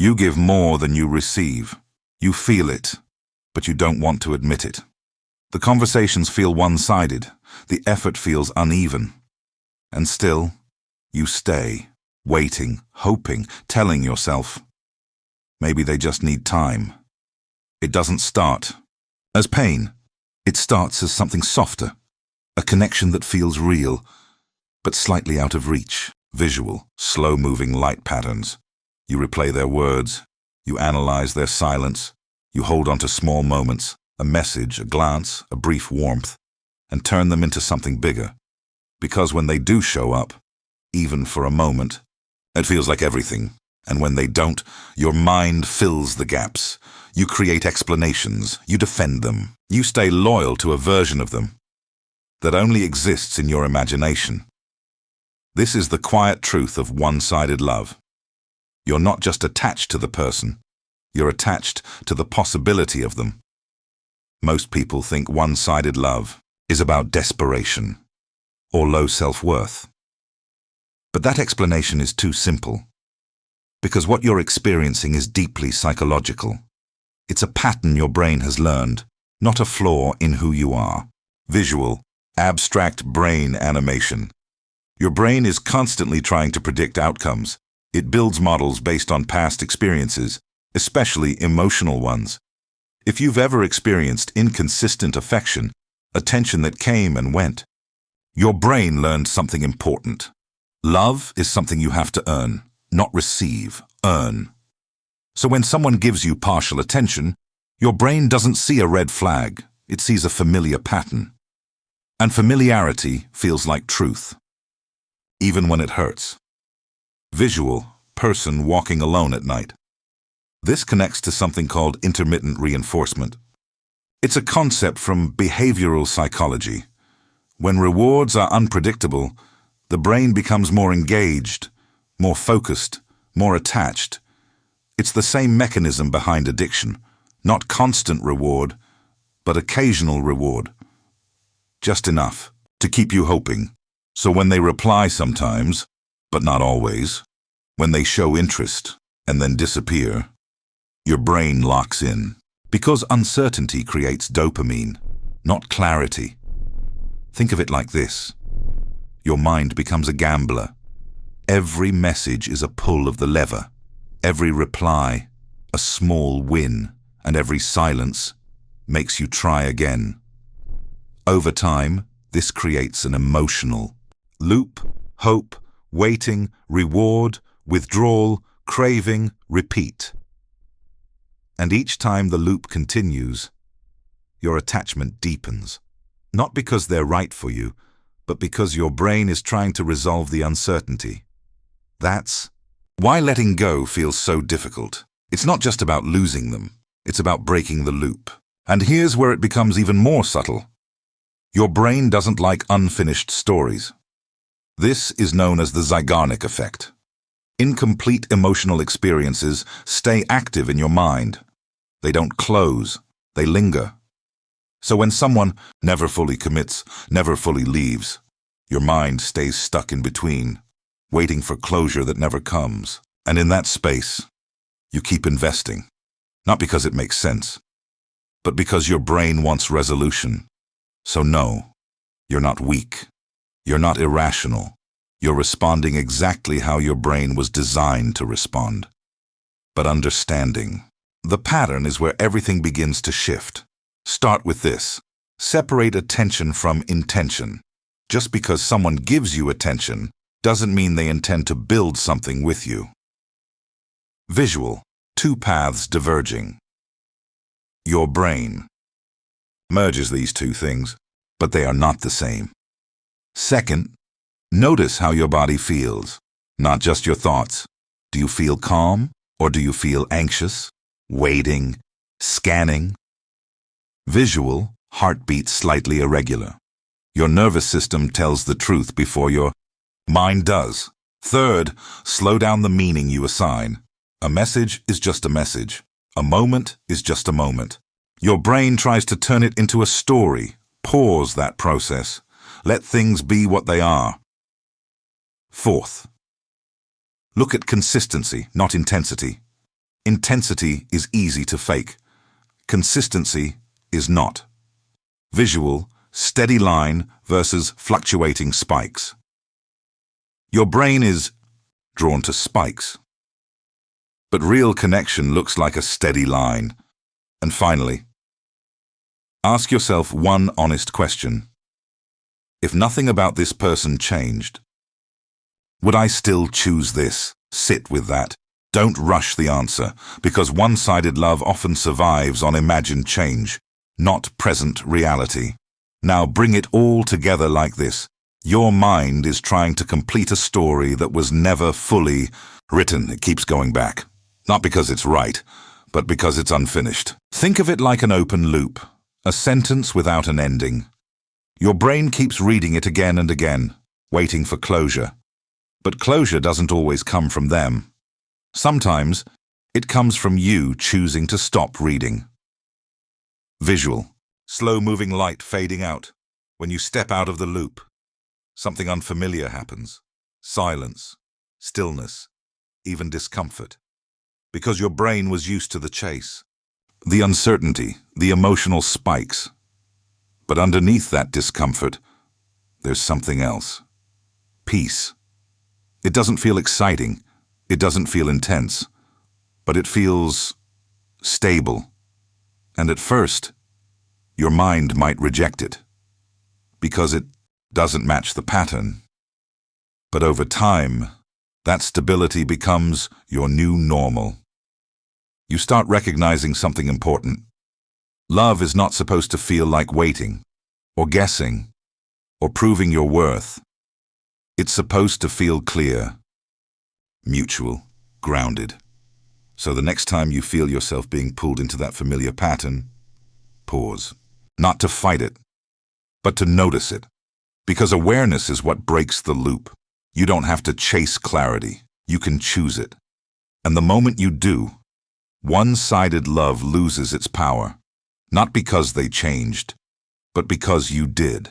You give more than you receive. You feel it, but you don't want to admit it. The conversations feel one-sided. The effort feels uneven. And still, you stay, waiting, hoping, telling yourself, maybe they just need time. It doesn't start as pain. It starts as something softer, a connection that feels real, but slightly out of reach. Visual, slow-moving light patterns. You replay their words. You analyze their silence. You hold on to small moments, a message, a glance, a brief warmth, and turn them into something bigger. Because when they do show up, even for a moment, it feels like everything. And when they don't, your mind fills the gaps. You create explanations. You defend them. You stay loyal to a version of them that only exists in your imagination. This is the quiet truth of one-sided love. You're not just attached to the person, you're attached to the possibility of them. Most people think one-sided love is about desperation or low self-worth. But that explanation is too simple, because what you're experiencing is deeply psychological. It's a pattern your brain has learned, not a flaw in who you are. Visual, abstract brain animation. Your brain is constantly trying to predict outcomes. It builds models based on past experiences, especially emotional ones. If you've ever experienced inconsistent affection, attention that came and went, your brain learned something important. Love is something you have to earn, not receive, earn. So when someone gives you partial attention, your brain doesn't see a red flag, it sees a familiar pattern. And familiarity feels like truth, even when it hurts. Visual, person walking alone at night. This connects to something called intermittent reinforcement. It's a concept from behavioral psychology. When rewards are unpredictable, the brain becomes more engaged, more focused, more attached. It's the same mechanism behind addiction. Not constant reward, but occasional reward. Just enough to keep you hoping. So when they reply sometimes, but not always, when they show interest and then disappear, your brain locks in. Because uncertainty creates dopamine, not clarity. Think of it like this. Your mind becomes a gambler. Every message is a pull of the lever. Every reply, a small win, and every silence makes you try again. Over time, this creates an emotional loop: hope, waiting, reward, withdrawal, craving, repeat. And each time the loop continues, your attachment deepens. Not because they're right for you, but because your brain is trying to resolve the uncertainty. That's why letting go feels so difficult. It's not just about losing them, it's about breaking the loop. And here's where it becomes even more subtle. Your brain doesn't like unfinished stories. This is known as the Zeigarnik effect. Incomplete emotional experiences stay active in your mind. They don't close, they linger. So when someone never fully commits, never fully leaves, your mind stays stuck in between, waiting for closure that never comes. And in that space, you keep investing. Not because it makes sense, but because your brain wants resolution. So no, you're not weak. You're not irrational. You're responding exactly how your brain was designed to respond. But understanding. The pattern is where everything begins to shift. Start with this. Separate attention from intention. Just because someone gives you attention doesn't mean they intend to build something with you. Visual. Two paths diverging. Your brain merges these two things, but they are not the same. Second, notice how your body feels, not just your thoughts. Do you feel calm, or do you feel anxious, waiting, scanning? Visual, heartbeat slightly irregular. Your nervous system tells the truth before your mind does. Third, slow down the meaning you assign. A message is just a message. A moment is just a moment. Your brain tries to turn it into a story. Pause that process. Let things be what they are. Fourth, look at consistency, not intensity. Intensity is easy to fake. Consistency is not. Visual, steady line versus fluctuating spikes. Your brain is drawn to spikes. But real connection looks like a steady line. And finally, ask yourself one honest question. If nothing about this person changed, would I still choose this? Sit with that. Don't rush the answer, because one-sided love often survives on imagined change, not present reality. Now bring it all together like this. Your mind is trying to complete a story that was never fully written. It keeps going back. Not because it's right, but because it's unfinished. Think of it like an open loop, a sentence without an ending. Your brain keeps reading it again and again, waiting for closure. But closure doesn't always come from them. Sometimes, it comes from you choosing to stop reading. Visual. Slow-moving light fading out. When you step out of the loop, something unfamiliar happens. Silence, stillness, even discomfort. Because your brain was used to the chase. The uncertainty, the emotional spikes. But underneath that discomfort, there's something else. Peace. It doesn't feel exciting. It doesn't feel intense. But it feels stable. And at first, your mind might reject it. Because it doesn't match the pattern. But over time, that stability becomes your new normal. You start recognizing something important. Love is not supposed to feel like waiting, or guessing, or proving your worth. It's supposed to feel clear, mutual, grounded. So the next time you feel yourself being pulled into that familiar pattern, pause. Not to fight it, but to notice it. Because awareness is what breaks the loop. You don't have to chase clarity. You can choose it. And the moment you do, one-sided love loses its power. Not because they changed, but because you did.